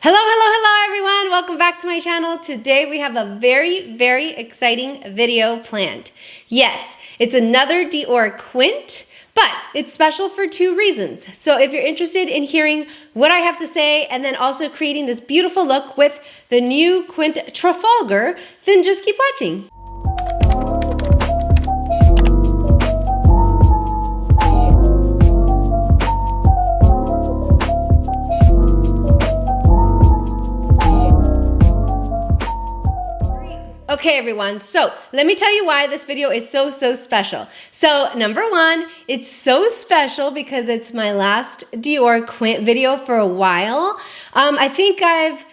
Hello, hello, hello everyone. Welcome back to my channel. Today we have a very exciting video planned. Yes, it's another Dior Quint, but it's special for two reasons. So if you're interested in hearing what I have to say and then also creating this beautiful look with the new Quint Trafalgar, then just keep watching. Okay everyone, so let me tell you why this video is so special. So number one, it's so special because it's my last Dior Quint video for a while. I think I've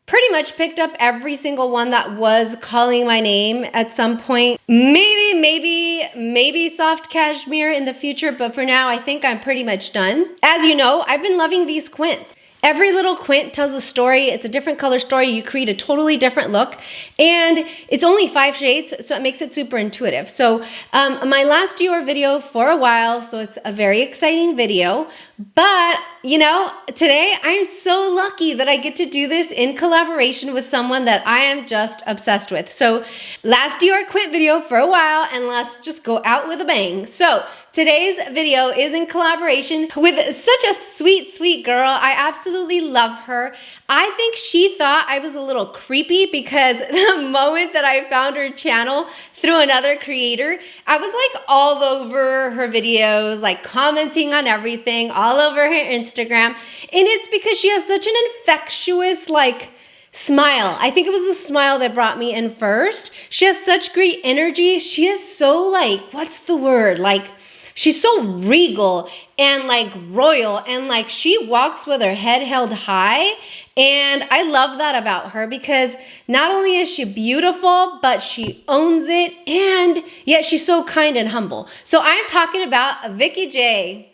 pretty much picked up every single one that was calling my name at some point. Maybe soft cashmere in the future, but for now I think I'm pretty much done. As you know, I've been loving these Quints. Every little Quint tells a story. It's a different color story. You create a totally different look. And it's only 5 shades, so it makes it super intuitive. So my last Dior video for a while, so it's a very exciting video. But, you know, today I'm so lucky that I get to do this in collaboration with someone that I am just obsessed with. So last Dior Quint video for a while, and let's just go out with a bang. So today's video is in collaboration with such a sweet girl. I absolutely love her. I think she thought I was a little creepy because the moment that I found her channel through another creator, I was like all over her videos, like commenting on everything, all over her Instagram. And it's because she has such an infectious, like, smile. I think it was the smile that brought me in first. She has such great energy. She is so, like, what's the word? Like, she's so regal and like royal, and like she walks with her head held high. And I love that about her because not only is she beautiful, but she owns it, and yet she's so kind and humble. So I'm talking about Vicky Jeah.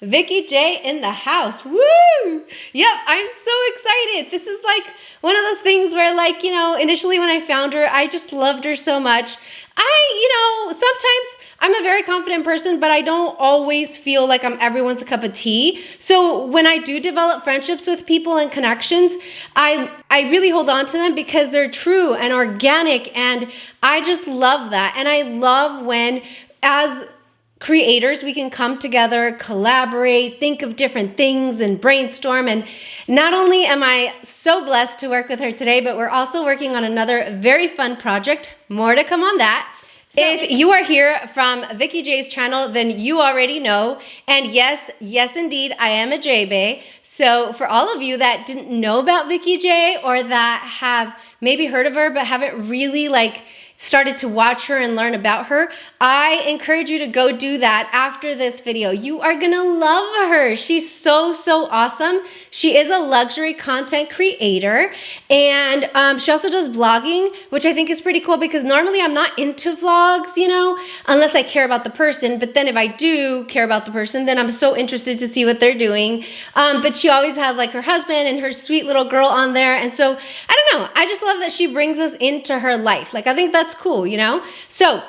Vicky Jeah in the house. Woo! Yep, I'm so excited. This is like one of those things where, like, you know, initially when I found her, I just loved her so much. Sometimes I'm a very confident person, but I don't always feel like I'm everyone's cup of tea. So when I do develop friendships with people and connections, I really hold on to them because they're true and organic, and I just love that. And I love when, as creators, we can come together, collaborate, think of different things and brainstorm. And not only am I so blessed to work with her today, but we're also working on another very fun project. More to come on that. So, if you are here from Vicky Jeah's channel, then you already know. And yes indeed, I am a Jeah Bae. So for all of you that didn't know about Vicky Jeah, or that have maybe heard of her but haven't really like started to watch her and learn about her, I encourage you to go do that after this video. You are gonna love her. She's so awesome. She is a luxury content creator, and she also does vlogging, which I think is pretty cool because normally I'm not into vlogs, you know, unless I care about the person. But then if I do care about the person, then I'm so interested to see what they're doing. But she always has like her husband and her sweet little girl on there. And so, I don't know, I just love that she brings us into her life. Like, I think that's cool, you know? So,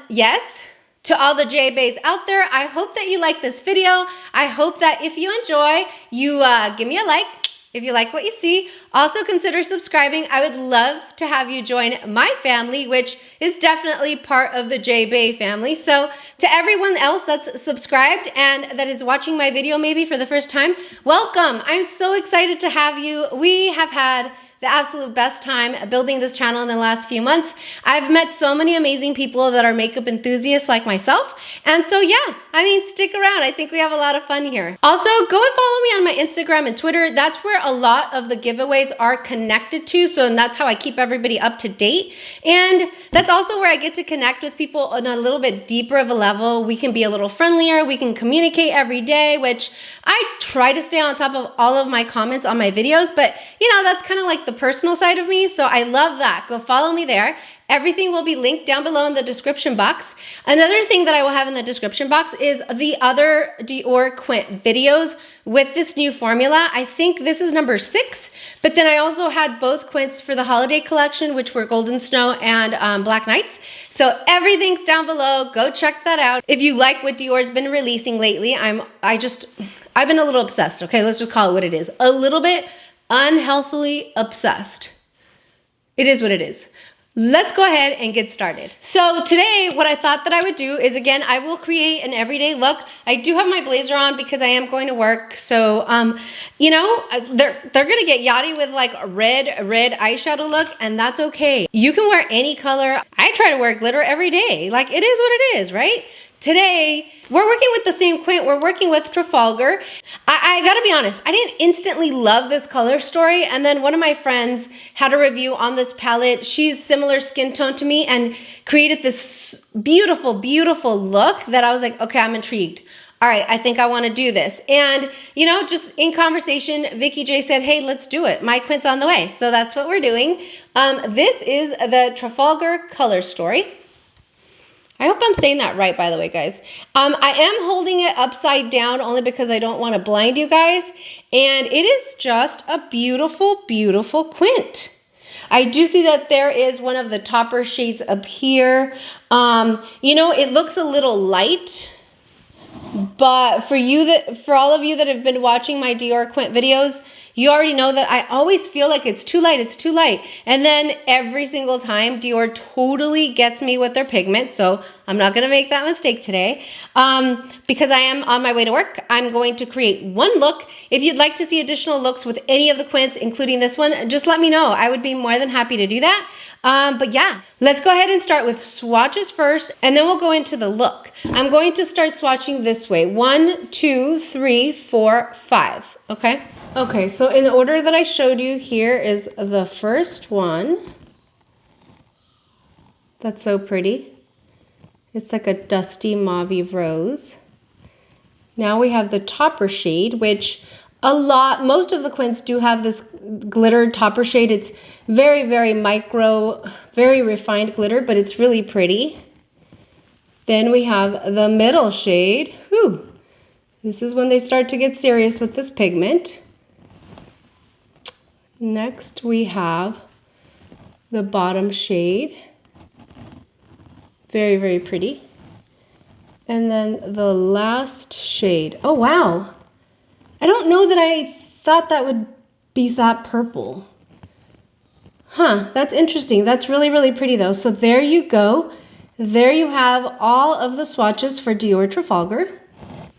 yes, to all the Jeah Baes out there, I hope that you like this video. I hope that if you enjoy, you give me a like if you like what you see. Also consider subscribing. I would love to have you join my family, which is definitely part of the Jeah Bae family. So to everyone else that's subscribed and that is watching my video maybe for the first time, welcome. I'm so excited to have you. We have had the absolute best time building this channel in the last few months. I've met so many amazing people that are makeup enthusiasts like myself. And so yeah, I mean, stick around. I think we have a lot of fun here. Also, go and follow me on my Instagram and Twitter. That's where a lot of the giveaways are connected to. So, and that's how I keep everybody up to date. And that's also where I get to connect with people on a little bit deeper of a level. We can be a little friendlier. We can communicate every day, which I try to stay on top of all of my comments on my videos. But you know, that's kind of like the personal side of me, so I love that. Go follow me there. Everything will be linked down below in the description box. Another thing that I will have in the description box is the other Dior Quint videos with this new formula. I think this is number 6, but then I also had both Quints for the holiday collection, which were Golden Snow and Black Nights. So everything's down below. Go check that out. If you like what Dior's been releasing lately, I've been a little obsessed. Okay, let's just call it what it is. A little bit unhealthily obsessed. It is what it is. Let's go ahead and get started. So today, what I thought that I would do is, again, I will create an everyday look. I do have my blazer on because I am going to work. So, you know, they're gonna get Yadi with like a red eyeshadow look, and that's okay. You can wear any color. I try to wear glitter every day. Like, it is what it is, right? Today, we're working with the same Quint. We're working with Trafalgar. I gotta be honest, I didn't instantly love this color story. And then one of my friends had a review on this palette. She's similar skin tone to me and created this beautiful, beautiful look that I was like, okay, I'm intrigued. All right, I think I wanna do this. And, you know, just in conversation, Vicky J said, hey, let's do it. My Quint's on the way. So that's what we're doing. This is the Trafalgar color story. I hope I'm saying that right, by the way, guys. I am holding it upside down only because I don't want to blind you guys. And it is just a beautiful, beautiful Quint. I do see that there is one of the topper shades up here. You know, it looks a little light. But for all of you that have been watching my Dior Quint videos, you already know that I always feel like it's too light, it's too light. And then every single time, Dior totally gets me with their pigment. So I'm not gonna make that mistake today. Because I am on my way to work, I'm going to create one look. If you'd like to see additional looks with any of the Quints, including this one, just let me know. I would be more than happy to do that. But yeah, let's go ahead and start with swatches first, and then we'll go into the look. I'm going to start swatching this way. 1, 2, 3, 4, 5, okay? Okay, so in the order that I showed you, here is the first one. That's so pretty. It's like a dusty mauve rose. Now we have the topper shade, which most of the Quints do have this glitter topper shade. It's very, very micro, very refined glitter, but it's really pretty. Then we have the middle shade. Whew. This is when they start to get serious with this pigment. Next, we have the bottom shade. Very, very pretty. And then the last shade. Oh, wow. I don't know that I thought that would be that purple. Huh, that's interesting. That's really, really pretty though. So there you go. There you have all of the swatches for Dior Trafalgar.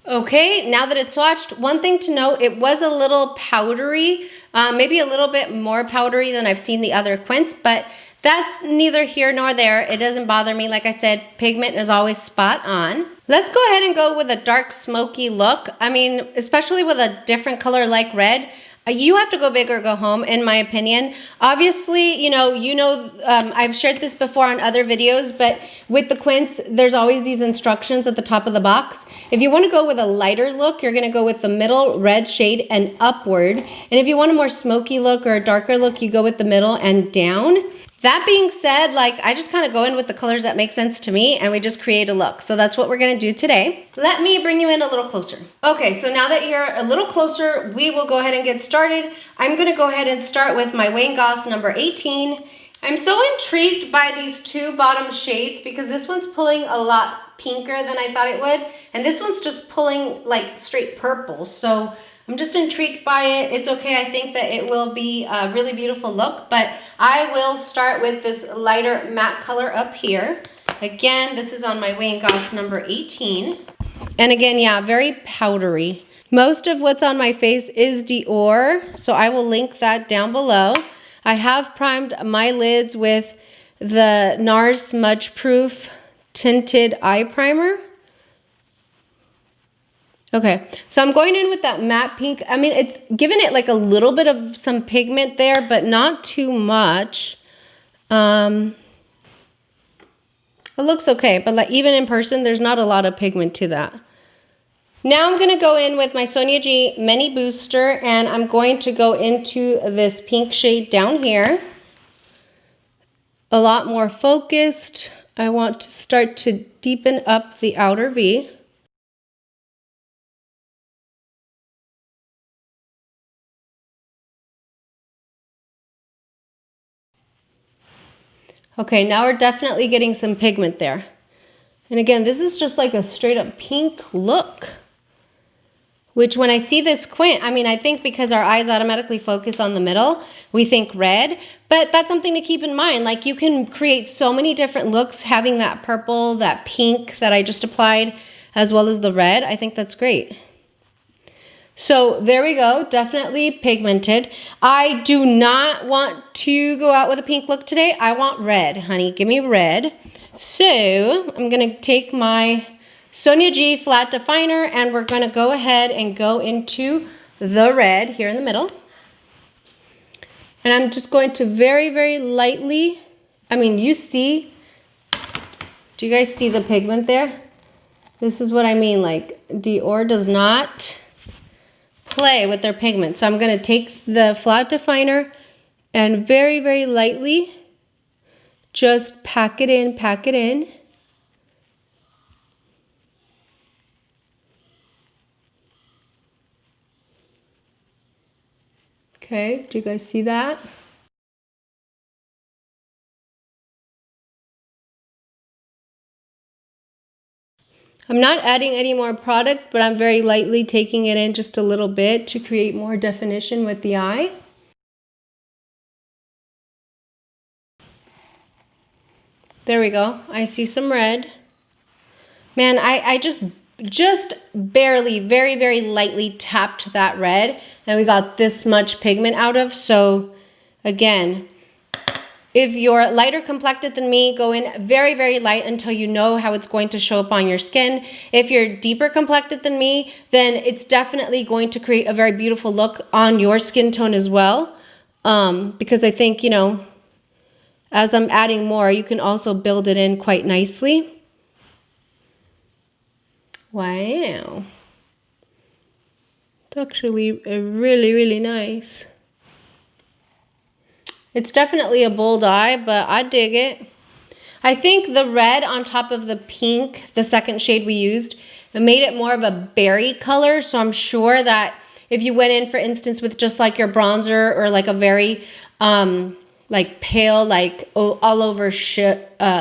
Okay, now that it's swatched, one thing to note, it was a little powdery, maybe a little bit more powdery than I've seen the other Quints, but that's neither here nor there. It doesn't bother me. Like I said, pigment is always spot on. Let's go ahead and go with a dark smoky look. I mean, especially with a different color like red, you have to go big or go home, in my opinion. Obviously, I've shared this before on other videos, but with the Quints, there's always these instructions at the top of the box. If you want to go with a lighter look, you're going to go with the middle red shade and upward. And if you want a more smoky look or a darker look, you go with the middle and down. That being said, like, I just kind of go in with the colors that make sense to me, and we just create a look. So that's what we're gonna do today. Let me bring you in a little closer. Okay, so now that you're a little closer, we will go ahead and get started. I'm gonna go ahead and start with my Wayne Goss number 18. I'm so intrigued by these two bottom shades because this one's pulling a lot pinker than I thought it would, and this one's just pulling like straight purple. So I'm just intrigued by it. It's okay. I think that it will be a really beautiful look, but I will start with this lighter matte color up here. Again, this is on my Wayne Goss number 18. And again, yeah, very powdery. Most of what's on my face is Dior, so I will link that down below. I have primed my lids with the NARS Smudge Proof Tinted Eye Primer. Okay, so I'm going in with that matte pink. I mean, it's given it like a little bit of some pigment there, but not too much. It looks okay, but like even in person, there's not a lot of pigment to that. Now I'm gonna go in with my Sonia G Mini Booster, and I'm going to go into this pink shade down here. A lot more focused. I want to start to deepen up the outer V. Okay, now we're definitely getting some pigment there. And again, this is just like a straight up pink look. which when I see this Quint, I mean, I think because our eyes automatically focus on the middle, we think red, but that's something to keep in mind. Like, you can create so many different looks having that purple, that pink that I just applied, as well as the red. I think that's great. So there we go, definitely pigmented. I do not want to go out with a pink look today. I want red, honey, give me red. So I'm gonna take my Sonia G flat definer and we're gonna go ahead and go into the red here in the middle. And I'm just going to very, very lightly, I mean, you see, do you guys see the pigment there? This is what I mean, like Dior does not play with their pigment. So I'm gonna take the flat definer and very, very lightly just pack it in, pack it in. Okay, do you guys see that? I'm not adding any more product, but I'm very lightly taking it in just a little bit to create more definition with the eye. There we go. I see some red. Man, I just barely, very, very lightly tapped that red, and we got this much pigment out of. So again, if you're lighter complected than me, go in very, very light until you know how it's going to show up on your skin. If you're deeper complected than me, then it's definitely going to create a very beautiful look on your skin tone as well. Because I think, you know, as I'm adding more, you can also build it in quite nicely. Wow. It's actually really, really nice. It's definitely a bold eye, but I dig it. I think the red on top of the pink, the second shade we used, it made it more of a berry color. So I'm sure that if you went in, for instance, with just like your bronzer or like a very like pale, like all over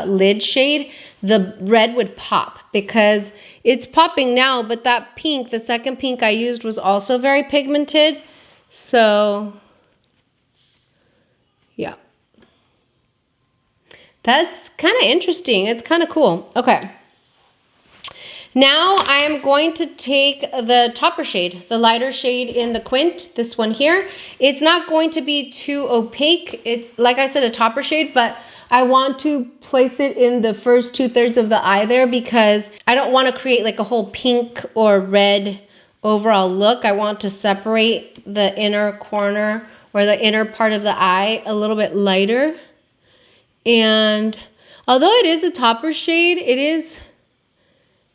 lid shade, the red would pop because it's popping now, but that pink, the second pink I used was also very pigmented. So yeah, that's kind of interesting. It's kind of cool. Okay. Now I am going to take the topper shade, the lighter shade in the Quint, this one here. It's not going to be too opaque. It's, like I said, a topper shade, but I want to place it in the first 2/3 of the eye there because I don't want to create like a whole pink or red overall look. I want to separate the inner corner or the inner part of the eye a little bit lighter. And although it is a topper shade, it is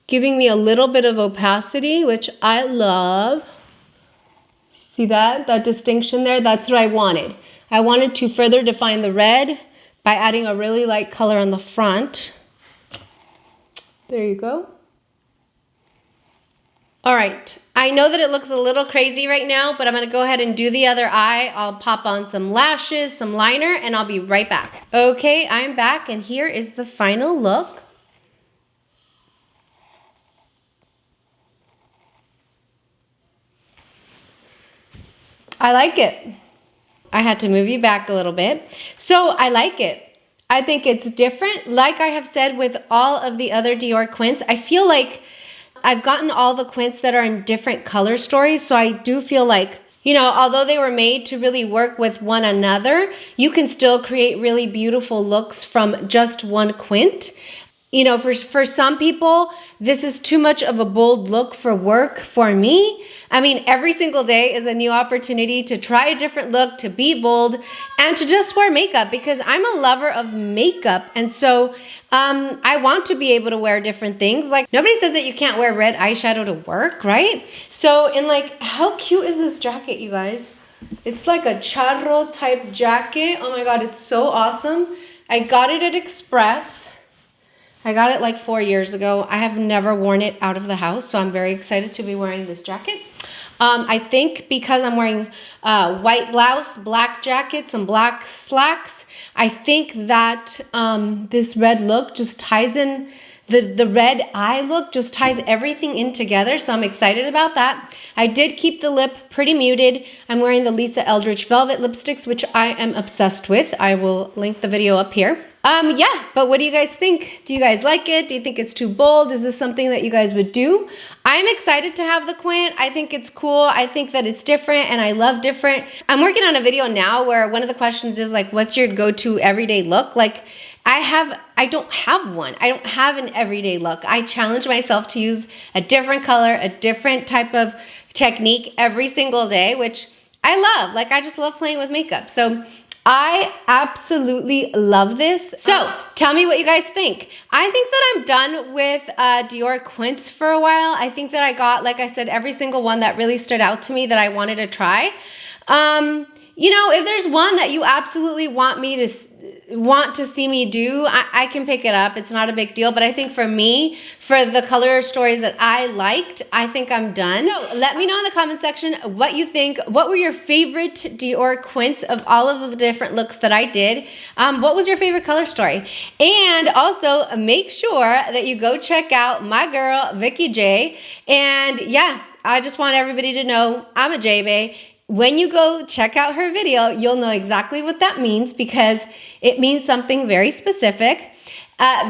giving me a little bit of opacity, which I love. See that distinction there? That's what I wanted. I wanted to further define the red by adding a really light color on the front. There you go. All right, I know that it looks a little crazy right now, but I'm gonna go ahead and do the other eye. I'll pop on some lashes, some liner, and I'll be right back. Okay, I'm back, and here is the final look. I like it. I had to move you back a little bit. So I like it. I think it's different. Like I have said with all of the other Dior Quints, I feel like I've gotten all the Quints that are in different color stories. So I do feel like, you know, although they were made to really work with one another, you can still create really beautiful looks from just one Quint. You know, for some people, this is too much of a bold look for work. For me, I mean, every single day is a new opportunity to try a different look, to be bold, and to just wear makeup because I'm a lover of makeup. And so I want to be able to wear different things. Like, nobody says that you can't wear red eyeshadow to work, right? So, and like, how cute is this jacket, you guys? It's like a charro type jacket. Oh my God, it's so awesome. I got it at Express. I got it like 4 years ago. I have never worn it out of the house, so I'm very excited to be wearing this jacket. I think because I'm wearing white blouse, black jacket, some black slacks, I think that this red look just ties in the red eye look just ties everything in together. So I'm excited about that. I did keep the lip pretty muted. I'm wearing the Lisa Eldridge Velvet lipsticks, which I am obsessed with. I will link the video up here. Yeah, but what do you guys think? Do you guys like it? Do you think it's too bold? Is this something that you guys would do? I'm excited to have the Quint. I think it's cool. I think that it's different and I love different. I'm working on a video now where one of the questions is like, what's your go-to everyday look? Like, I don't have one. I don't have an everyday look. I challenge myself to use a different color, a different type of technique every single day, which I love. Like, I just love playing with makeup. So I absolutely love this. So tell me what you guys think. I think that I'm done with Dior Quints for a while. I think that I got, like I said, every single one that really stood out to me that I wanted to try. You know, if there's one that you absolutely want to see me do, I can pick it up. It's not a big deal. But I think for me, for the color stories that I liked, I think I'm done. So let me know in the comment section what you think. What were your favorite Dior Quints of all of the different looks that I did? What was your favorite color story? And also make sure that you go check out my girl, Vicky J. And yeah, I just want everybody to know I'm a Jeah Bae. When you go check out her video, you'll know exactly what that means because it means something very specific.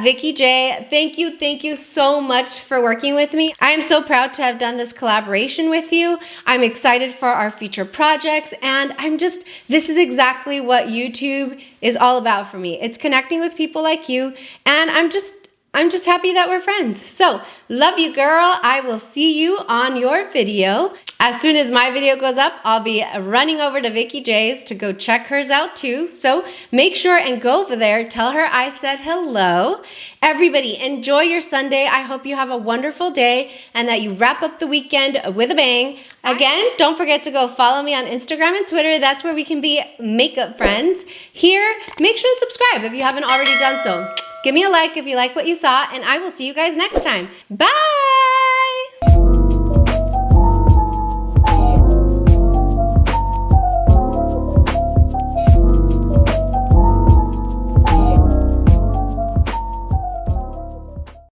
Vicky J, thank you so much for working with me. I am so proud to have done this collaboration with you. I'm excited for our future projects, and this is exactly what YouTube is all about for me. It's connecting with people like you, and I'm just happy that we're friends. So, love you, girl. I will see you on your video. As soon as my video goes up, I'll be running over to Vicky J's to go check hers out too. So, make sure and go over there. Tell her I said hello. Everybody, enjoy your Sunday. I hope you have a wonderful day and that you wrap up the weekend with a bang. Again, don't forget to go follow me on Instagram and Twitter. That's where we can be makeup friends. Here, make sure to subscribe if you haven't already done so. Give me a like if you like what you saw, and I will see you guys next time. Bye!